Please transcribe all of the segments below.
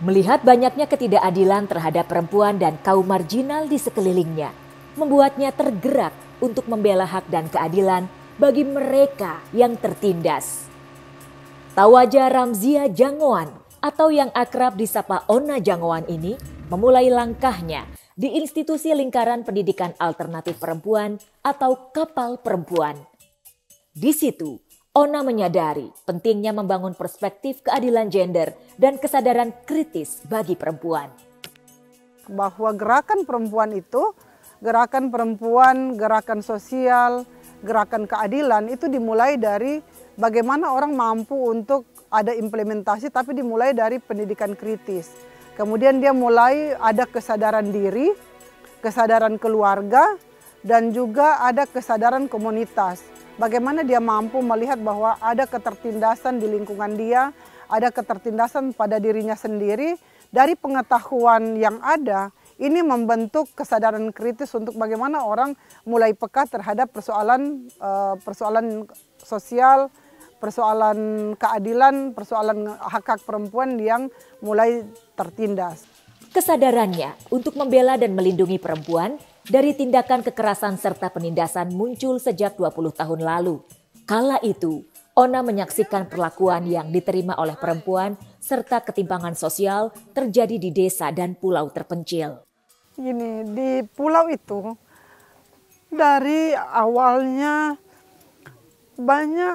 Melihat banyaknya ketidakadilan terhadap perempuan dan kaum marginal di sekelilingnya, membuatnya tergerak untuk membela hak dan keadilan bagi mereka yang tertindas. Tawaja Ramzia Jangoan atau yang akrab disapa Ona Jangoan ini memulai langkahnya di Institusi Lingkaran Pendidikan Alternatif Perempuan atau Kapal Perempuan. Di situ, Ona menyadari pentingnya membangun perspektif keadilan gender dan kesadaran kritis bagi perempuan. Bahwa gerakan perempuan itu, gerakan perempuan, gerakan sosial, gerakan keadilan itu dimulai dari bagaimana orang mampu untuk ada implementasi, tapi dimulai dari pendidikan kritis. Kemudian dia mulai ada kesadaran diri, kesadaran keluarga, dan juga ada kesadaran komunitas. Bagaimana dia mampu melihat bahwa ada ketertindasan di lingkungan dia, ada ketertindasan pada dirinya sendiri. Dari pengetahuan yang ada, ini membentuk kesadaran kritis untuk bagaimana orang mulai peka terhadap persoalan sosial, persoalan keadilan, persoalan hak-hak perempuan yang mulai tertindas. Kesadarannya untuk membela dan melindungi perempuan dari tindakan kekerasan serta penindasan muncul sejak 20 tahun lalu. Kala itu, Ona menyaksikan perlakuan yang diterima oleh perempuan serta ketimpangan sosial terjadi di desa dan pulau terpencil. Gini, di pulau itu dari awalnya banyak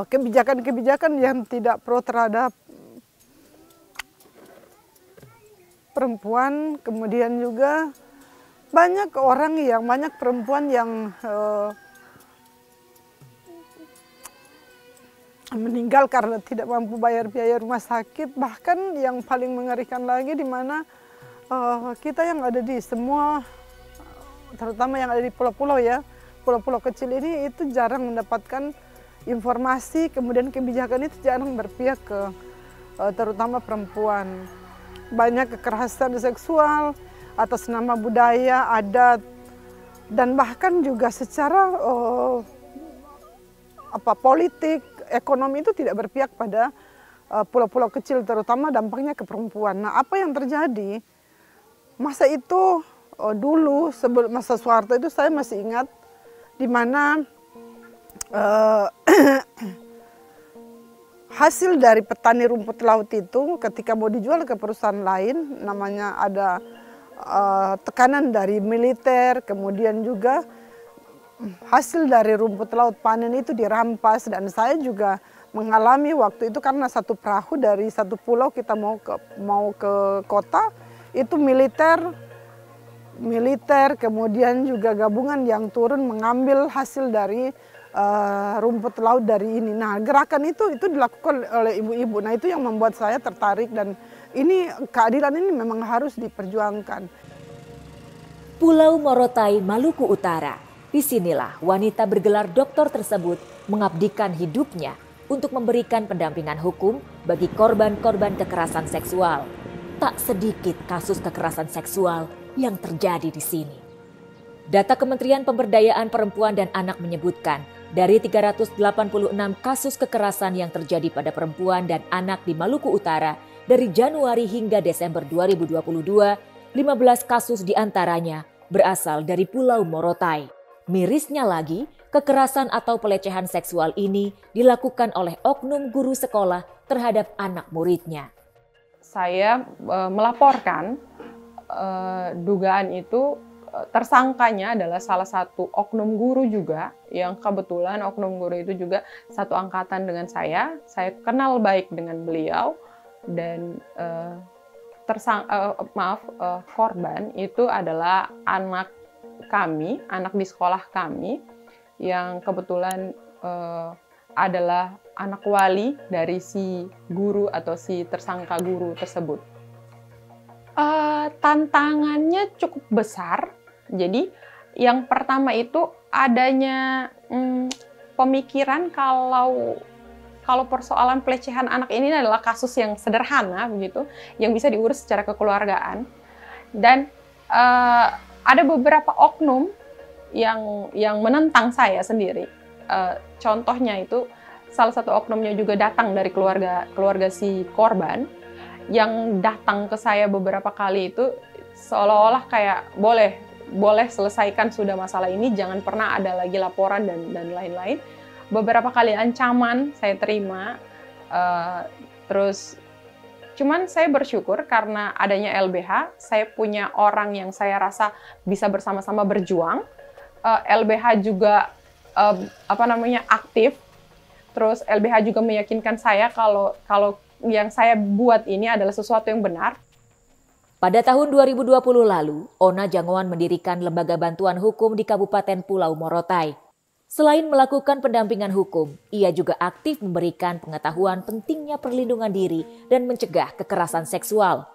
kebijakan-kebijakan yang tidak pro terhadap perempuan, kemudian juga banyak perempuan yang meninggal karena tidak mampu bayar biaya rumah sakit. Bahkan yang paling mengerikan lagi di mana kita yang ada di semua, terutama yang ada di pulau-pulau ya, pulau-pulau kecil ini itu jarang mendapatkan informasi, kemudian kebijakan itu jarang berpihak ke terutama perempuan. Banyak kekerasan seksual atas nama budaya, adat, dan bahkan juga secara politik, ekonomi itu tidak berpihak pada pulau-pulau kecil, terutama dampaknya ke perempuan. Nah, apa yang terjadi? Masa itu dulu sebelum masa Soeharto itu saya masih ingat di mana hasil dari petani rumput laut itu ketika mau dijual ke perusahaan lain, namanya ada tekanan dari militer, kemudian juga hasil dari rumput laut panen itu dirampas. Dan saya juga mengalami waktu itu karena satu perahu dari satu pulau kita mau ke kota, itu militer kemudian juga gabungan yang turun mengambil hasil dari rumput laut dari ini. Nah, gerakan itu dilakukan oleh ibu-ibu. Nah, itu yang membuat saya tertarik, dan ini keadilan ini memang harus diperjuangkan. Pulau Morotai, Maluku Utara. Disinilah wanita bergelar doktor tersebut mengabdikan hidupnya untuk memberikan pendampingan hukum bagi korban-korban kekerasan seksual. Tak sedikit kasus kekerasan seksual yang terjadi di sini. Data Kementerian Pemberdayaan Perempuan dan Anak menyebutkan, dari 386 kasus kekerasan yang terjadi pada perempuan dan anak di Maluku Utara dari Januari hingga Desember 2022, 15 kasus diantaranya berasal dari Pulau Morotai. Mirisnya lagi, kekerasan atau pelecehan seksual ini dilakukan oleh oknum guru sekolah terhadap anak muridnya. Saya melaporkan dugaan itu, tersangkanya adalah salah satu oknum guru juga, yang kebetulan oknum guru itu juga satu angkatan dengan saya. Saya kenal baik dengan beliau, dan korban itu adalah anak kami, anak di sekolah kami, yang kebetulan adalah anak wali dari si guru atau si tersangka guru tersebut. Tantangannya cukup besar. Jadi yang pertama itu adanya pemikiran kalau persoalan pelecehan anak ini adalah kasus yang sederhana begitu, yang bisa diurus secara kekeluargaan. Dan ada beberapa oknum yang menentang saya sendiri. Contohnya itu salah satu oknumnya juga datang dari keluarga si korban, yang datang ke saya beberapa kali itu seolah-olah kayak boleh selesaikan sudah masalah ini, jangan pernah ada lagi laporan dan lain-lain. Beberapa kali ancaman saya terima, terus cuman saya bersyukur karena adanya LBH, saya punya orang yang saya rasa bisa bersama-sama berjuang. LBH juga aktif, terus LBH juga meyakinkan saya kalau yang saya buat ini adalah sesuatu yang benar. Pada tahun 2020 lalu, Ona Jangoan mendirikan Lembaga Bantuan Hukum di Kabupaten Pulau Morotai. Selain melakukan pendampingan hukum, ia juga aktif memberikan pengetahuan pentingnya perlindungan diri dan mencegah kekerasan seksual.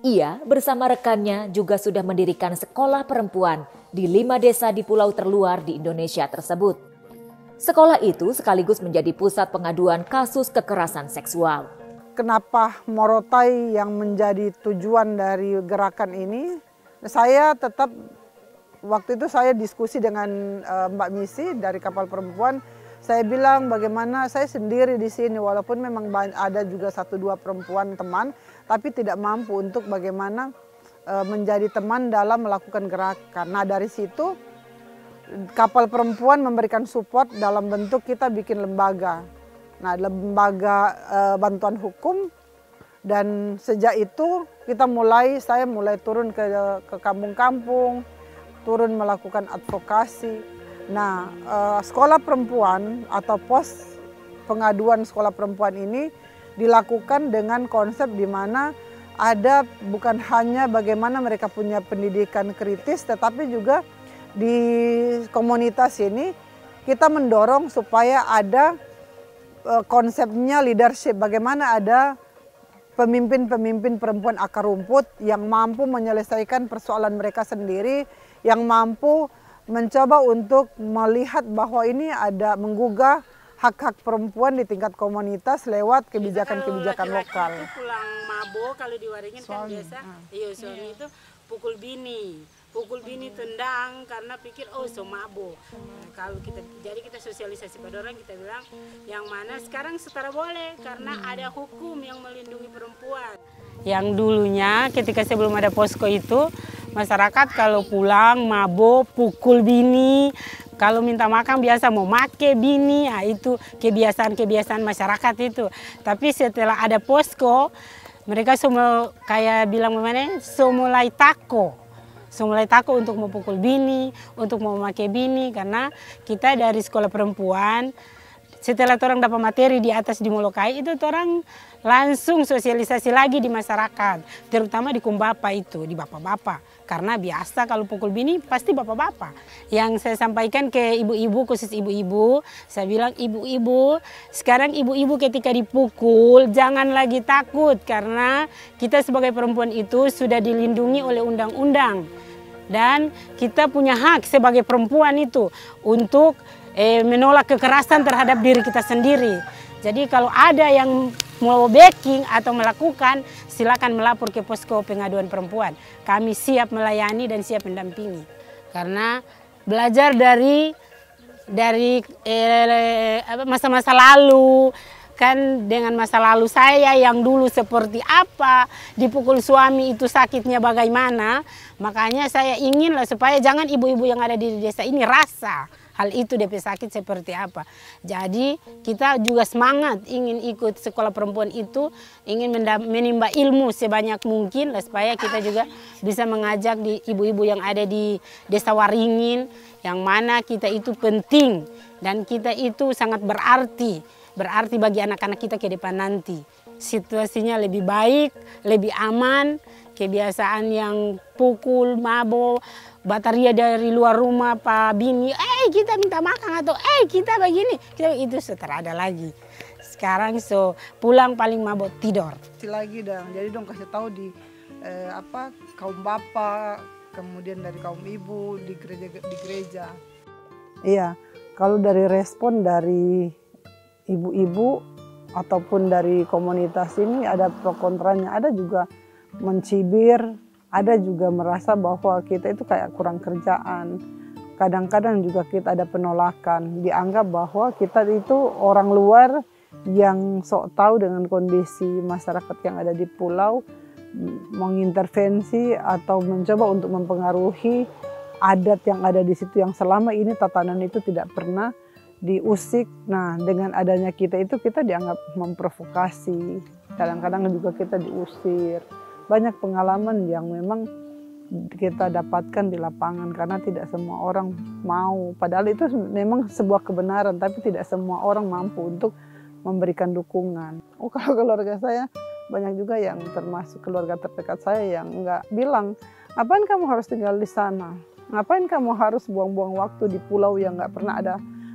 Ia bersama rekannya juga sudah mendirikan sekolah perempuan di 5 desa di pulau terluar di Indonesia tersebut. Sekolah itu sekaligus menjadi pusat pengaduan kasus kekerasan seksual. Kenapa Morotai yang menjadi tujuan dari gerakan ini? Saya tetap, waktu itu saya diskusi dengan Mbak Misi dari Kapal Perempuan. Saya bilang bagaimana saya sendiri di sini, walaupun memang ada juga 1-2 perempuan teman, tapi tidak mampu untuk bagaimana menjadi teman dalam melakukan gerakan. Nah dari situ Kapal Perempuan memberikan support dalam bentuk kita bikin lembaga. Nah, lembaga bantuan hukum, dan sejak itu saya mulai turun ke kampung-kampung, turun melakukan advokasi. Nah, sekolah perempuan atau pos pengaduan sekolah perempuan ini dilakukan dengan konsep di mana ada bukan hanya bagaimana mereka punya pendidikan kritis, tetapi juga di komunitas ini kita mendorong supaya ada konsepnya leadership, bagaimana ada pemimpin-pemimpin perempuan akar rumput yang mampu menyelesaikan persoalan mereka sendiri, yang mampu mencoba untuk melihat bahwa ini ada menggugah hak-hak perempuan di tingkat komunitas lewat kebijakan-kebijakan lokal. Pulang mabok kalau diwaringin kan biasa, suami itu pukul bini tendang karena pikir so mabuk. Kalau kita sosialisasi pada orang, kita bilang yang mana sekarang setara boleh karena ada hukum yang melindungi perempuan. Yang dulunya ketika sebelum ada posko itu, masyarakat kalau pulang mabuk pukul bini, kalau minta makan biasa mau make bini, itu kebiasaan masyarakat itu. Tapi setelah ada posko, mereka semua kayak bilang mulai takut untuk memukul bini, untuk memakai bini, karena kita dari sekolah perempuan setelah orang dapat materi di atas di Molokai itu orang langsung sosialisasi lagi di masyarakat, terutama di kumbapa itu, di bapak-bapak, karena biasa kalau pukul bini pasti bapak-bapak. Yang saya sampaikan ke ibu-ibu, khusus ibu-ibu, saya bilang ibu-ibu, sekarang ibu-ibu ketika dipukul jangan lagi takut, karena kita sebagai perempuan itu sudah dilindungi oleh undang-undang. Dan kita punya hak sebagai perempuan itu untuk menolak kekerasan terhadap diri kita sendiri. Jadi kalau ada yang mau backing atau melakukan, silakan melapor ke posko pengaduan perempuan. Kami siap melayani dan siap mendampingi. Karena belajar dari masa-masa lalu, kan dengan masa lalu saya yang dulu seperti apa, dipukul suami itu sakitnya bagaimana, makanya saya inginlah supaya jangan ibu-ibu yang ada di desa ini rasa hal itu DP sakit seperti apa. Jadi kita juga semangat ingin ikut sekolah perempuan itu, ingin menimba ilmu sebanyak mungkin lah, supaya kita juga bisa mengajak di ibu-ibu yang ada di desa Waringin, yang mana kita itu penting dan kita itu sangat berarti bagi anak-anak kita ke depan nanti. Situasinya lebih baik, lebih aman, kebiasaan yang pukul, mabok, bataria dari luar rumah, Pak Bini, kita minta makan atau kita begini, itu setelah ada lagi. Sekarang pulang paling mabok tidur. Lagi jadi dong kasih tahu di kaum bapak, kemudian dari kaum ibu di gereja. Iya, kalau dari respon dari ibu-ibu ataupun dari komunitas ini ada pro kontranya, ada juga mencibir, ada juga merasa bahwa kita itu kayak kurang kerjaan. Kadang-kadang juga kita ada penolakan, dianggap bahwa kita itu orang luar yang sok tahu dengan kondisi masyarakat yang ada di pulau, mengintervensi atau mencoba untuk mempengaruhi adat yang ada di situ yang selama ini tatanan itu tidak pernah diusik. Nah, dengan adanya kita itu kita dianggap memprovokasi. Kadang-kadang juga kita diusir. Banyak pengalaman yang memang kita dapatkan di lapangan karena tidak semua orang mau. Padahal itu memang sebuah kebenaran, tapi tidak semua orang mampu untuk memberikan dukungan. Oh, kalau keluarga saya banyak juga yang termasuk keluarga terdekat saya yang enggak bilang, ngapain kamu harus tinggal di sana? Ngapain kamu harus buang-buang waktu di pulau yang nggak pernah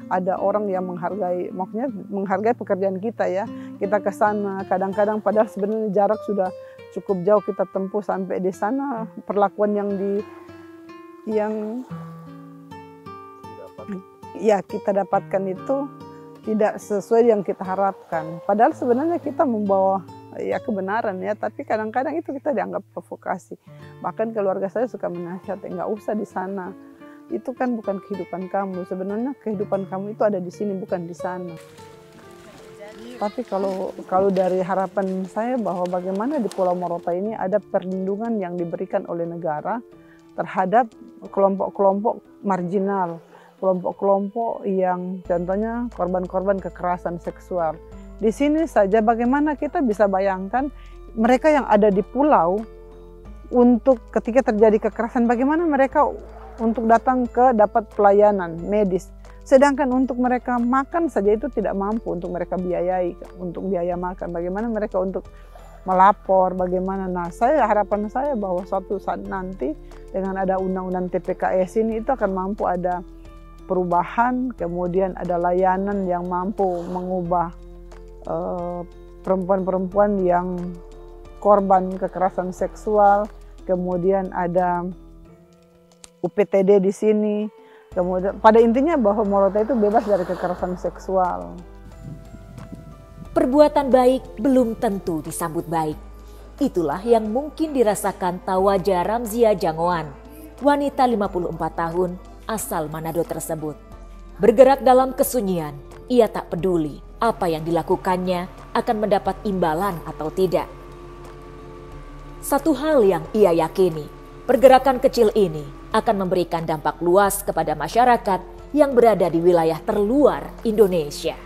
ada orang yang menghargai, maksudnya menghargai pekerjaan kita ya. Kita ke sana kadang-kadang padahal sebenarnya jarak sudah cukup jauh kita tempuh sampai di sana. Perlakuan yang kita dapatkan itu tidak sesuai yang kita harapkan. Padahal sebenarnya kita membawa ya kebenaran ya, tapi kadang-kadang itu kita dianggap provokasi. Bahkan keluarga saya suka menasihati, nggak usah di sana. Itu kan bukan kehidupan kamu. Sebenarnya kehidupan kamu itu ada di sini, bukan di sana. Tapi kalau dari harapan saya bahwa bagaimana di Pulau Morotai ini ada perlindungan yang diberikan oleh negara terhadap kelompok-kelompok marginal, kelompok-kelompok yang contohnya korban-korban kekerasan seksual. Di sini saja bagaimana kita bisa bayangkan mereka yang ada di pulau untuk ketika terjadi kekerasan, bagaimana mereka untuk datang ke dapat pelayanan medis. Sedangkan untuk mereka makan saja itu tidak mampu untuk mereka biayai, untuk biaya makan. Bagaimana mereka untuk melapor, bagaimana. Nah, harapan saya bahwa suatu saat nanti dengan ada undang-undang TPKS ini itu akan mampu ada perubahan, kemudian ada layanan yang mampu mengubah perempuan-perempuan yang korban kekerasan seksual, kemudian ada UPTD di sini. Kemudian pada intinya bahwa Morotai itu bebas dari kekerasan seksual. Perbuatan baik belum tentu disambut baik. Itulah yang mungkin dirasakan Tawaja Ramzia Jangoan, wanita 54 tahun asal Manado tersebut. Bergerak dalam kesunyian, ia tak peduli apa yang dilakukannya akan mendapat imbalan atau tidak. Satu hal yang ia yakini, pergerakan kecil ini akan memberikan dampak luas kepada masyarakat yang berada di wilayah terluar Indonesia.